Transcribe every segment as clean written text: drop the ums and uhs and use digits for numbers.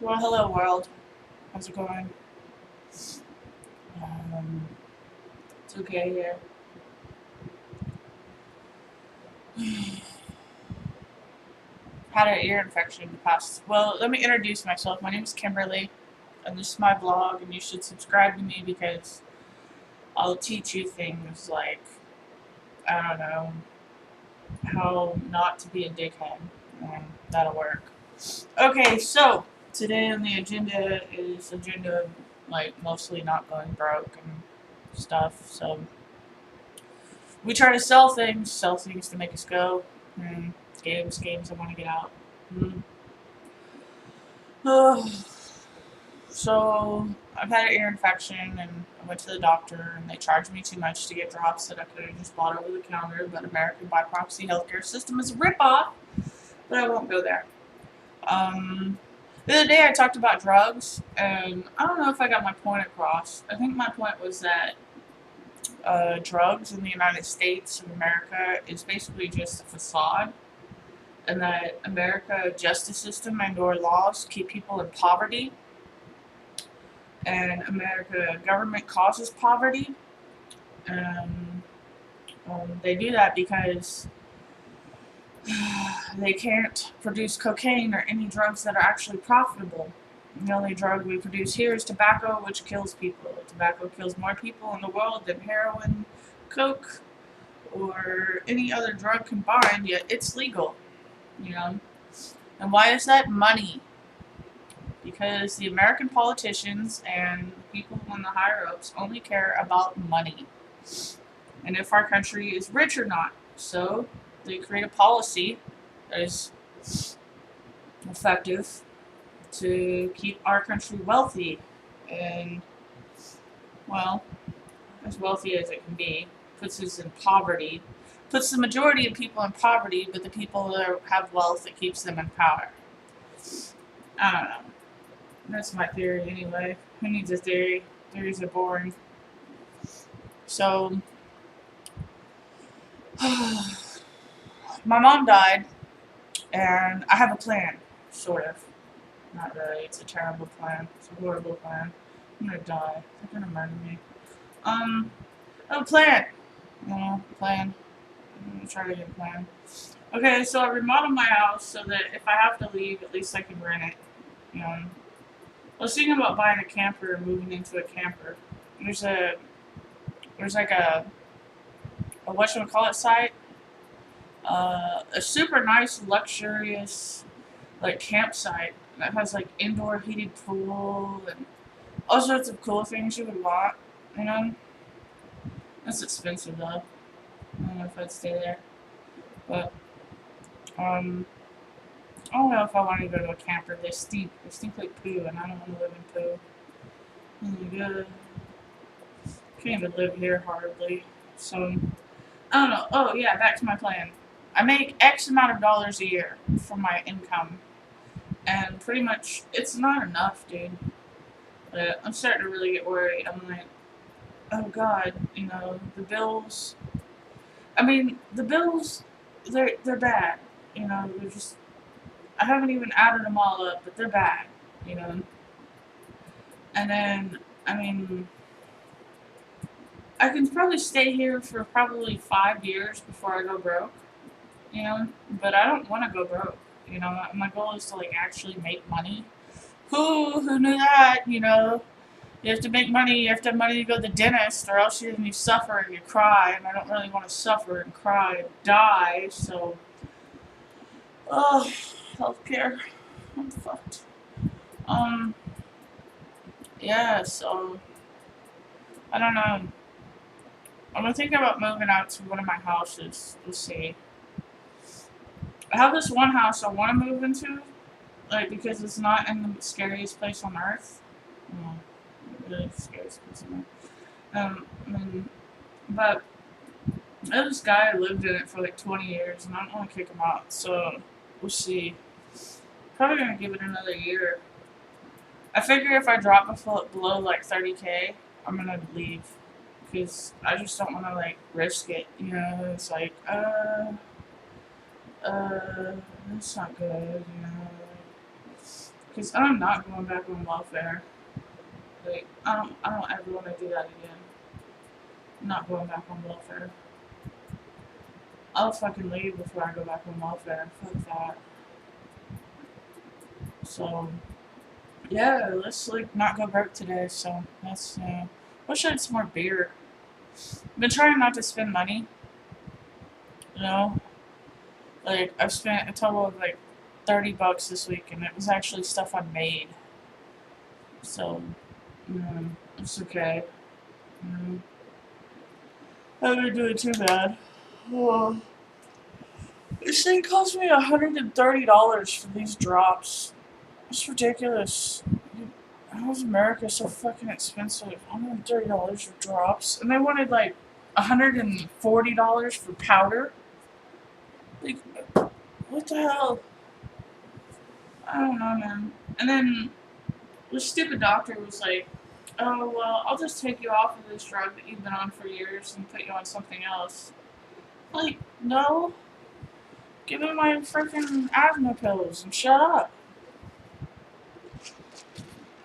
Well, hello world. How's it going? It's okay here. Had an ear infection in the past. Well, let me introduce myself. My name is Kimberly, and this is my blog, and you should subscribe to me because I'll teach you things like, I don't know, how not to be a dickhead, and that'll work. Okay, so today on the agenda like mostly not going broke and stuff. So we try to sell things to make us go. And games I want to get out. Mm. So I've had an ear infection and I went to the doctor and they charged me too much to get drops that I could have just bought over the counter. But American by proxy healthcare system is a ripoff. But I won't go there. The other day I talked about drugs and I don't know if I got my point across. I think my point was that drugs in the United States of America is basically just a facade, and that America justice system and or laws keep people in poverty, and America government causes poverty, and they do that because they can't produce cocaine or any drugs that are actually profitable. The only drug we produce here is tobacco, which kills people. Tobacco kills more people in the world than heroin, coke, or any other drug combined, yet it's legal, you know? And why is that? Money. Because the American politicians and people on the higher ups only care about money and if our country is rich or not. So they create a policy that is effective to keep our country wealthy and, well, as wealthy as it can be, puts us in poverty, puts the majority of people in poverty, but the people that have wealth, it keeps them in power. I don't know. That's my theory anyway. Who needs a theory? Theories are boring. So, my mom died, and I have a plan, sort of. Not really. It's a terrible plan. It's a horrible plan. I'm gonna die. They're gonna murder me. I have a plan. Plan. I'm gonna try to get a plan. Okay, so I remodeled my house so that if I have to leave, at least I can rent it. You know, I was thinking about buying a camper and moving into a camper. There's a there's like a whatchamacallit site, a super nice luxurious like campsite that has like indoor heated pool and all sorts of cool things you would want. You know, that's expensive though. I don't know if I'd stay there, but um, I don't know if I want to go to a camper. They stink. They stink like poo, and I don't want to live in poo. Oh my god. Can't even live here hardly. So, I don't know. Oh, yeah, back to my plan. I make X amount of dollars a year from my income. And pretty much, it's not enough, dude. But I'm starting to really get worried. I'm like, oh god, the bills. I mean, the bills, they're bad. They're just. I haven't even added them all up, but they're bad. You know. And then, I mean, I can probably stay here for probably 5 years before I go broke, but I don't want to go broke. My goal is to like actually make money. Who knew that? You have to make money. You have to have money to go to the dentist, or else you suffer and you cry. And I don't really want to suffer and cry and die. So, oh, healthcare, I'm fucked. Um, yeah. So I don't know. I'm thinking about moving out to one of my houses. We'll see. I have this one house I want to move into, like because it's not in the scariest place on earth. No, really the scariest place on earth. But there's this guy who lived in it for like 20 years, and I don't want to kick him out. So we'll see. Probably gonna give it another year. I figure if I drop below like 30K, I'm gonna leave because I just don't want to like risk it. It's like that's not good. Because I'm not going back on welfare. Like, I don't ever want to do that again. I'm not going back on welfare. I'll fucking leave before I go back on welfare. Fuck that. So, yeah, let's like not go broke today. So that's. Wish I had some more beer. I've been trying not to spend money. You know, like I've spent a total of like $30 this week, and it was actually stuff I made. So, it's okay. Mm, I haven't doing too bad. Oh, this thing cost me $130 for these drops. It's ridiculous. How is America so fucking expensive? $130 for drops, and they wanted like $140 for powder. Like, what the hell? I don't know, man. And then the stupid doctor was like, "Oh well, I'll just take you off of this drug that you've been on for years and put you on something else." Like, no. Give me my freaking asthma pills and shut up.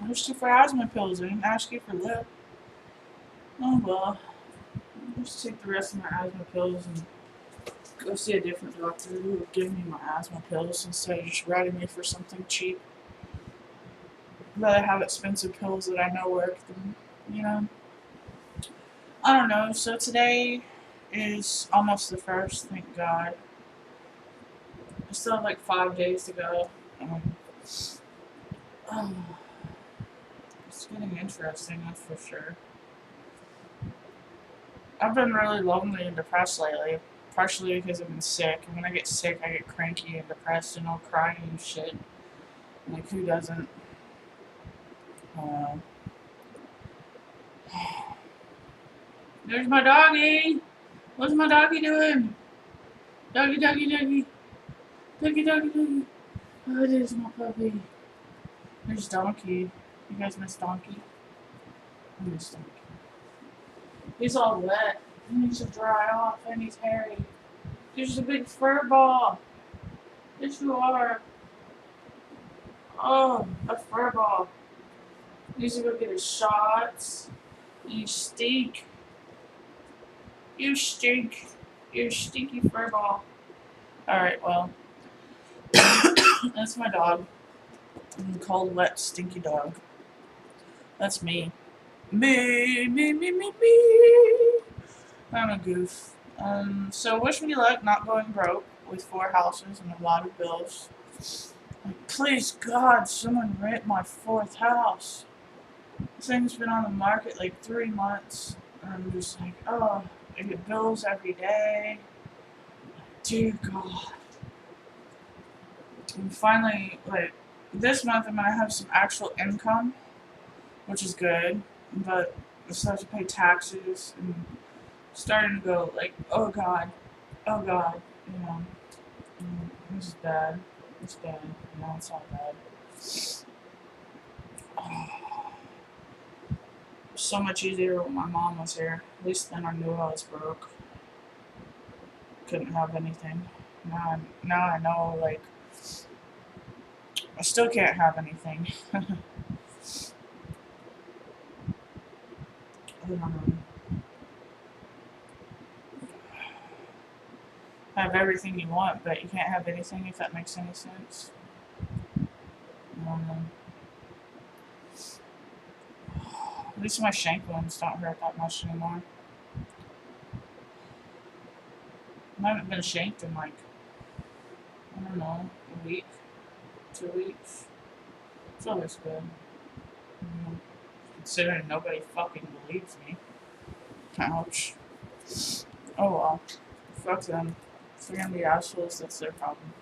I asked you for asthma pills. I didn't ask you for lip. Oh well. I'll just take the rest of my asthma pills and go see a different doctor who will give me my asthma pills instead of just writing me for something cheap. I'd rather have expensive pills that I know work than, you know. I don't know. So today is almost the first, thank God. I still have like 5 days to go. Oh, it's getting interesting, that's for sure. I've been really lonely and depressed lately, partially because I've been sick. And when I get sick, I get cranky and depressed and all crying and shit. Like, who doesn't? Uh, There's my doggy! What's my doggy doing? Doggy, doggy, doggy. Doggy, doggy, doggy. Oh, it is my puppy. There's Donkey. You guys miss Donkey? I miss Donkey. He's all wet. He needs to dry off and he's hairy. There's a big fur ball. Yes, you are. Oh, a fur ball. He needs to go get his shots. You stink. You stink. You stinky fur ball. Alright, well. That's my dog. I'm called Wet Stinky Dog. That's me. Me. I'm a goof. So wish me luck not going broke with 4 houses and a lot of bills. Like, please God, someone rent my 4th house. This thing's been on the market like 3 months. And I'm just like, oh, I get bills every day. Dear God. And finally, like, this month I'm gonna have some actual income, which is good, but I still have to pay taxes and starting to go like, oh God, you know, this is bad. It's bad. No, it's not bad. So much easier when my mom was here. At least then I knew I was broke. Couldn't have anything. Now I know, like, I still can't have anything. I don't know. Have everything you want, but you can't have anything, if that makes any sense. I don't know. At least my shank wounds don't hurt that much anymore. I haven't been shanked in like, I don't know, a week, 2 weeks. It's always good. Considering nobody fucking believes me. Ouch. Oh well. Fuck them. If they're gonna be assholes, that's their problem.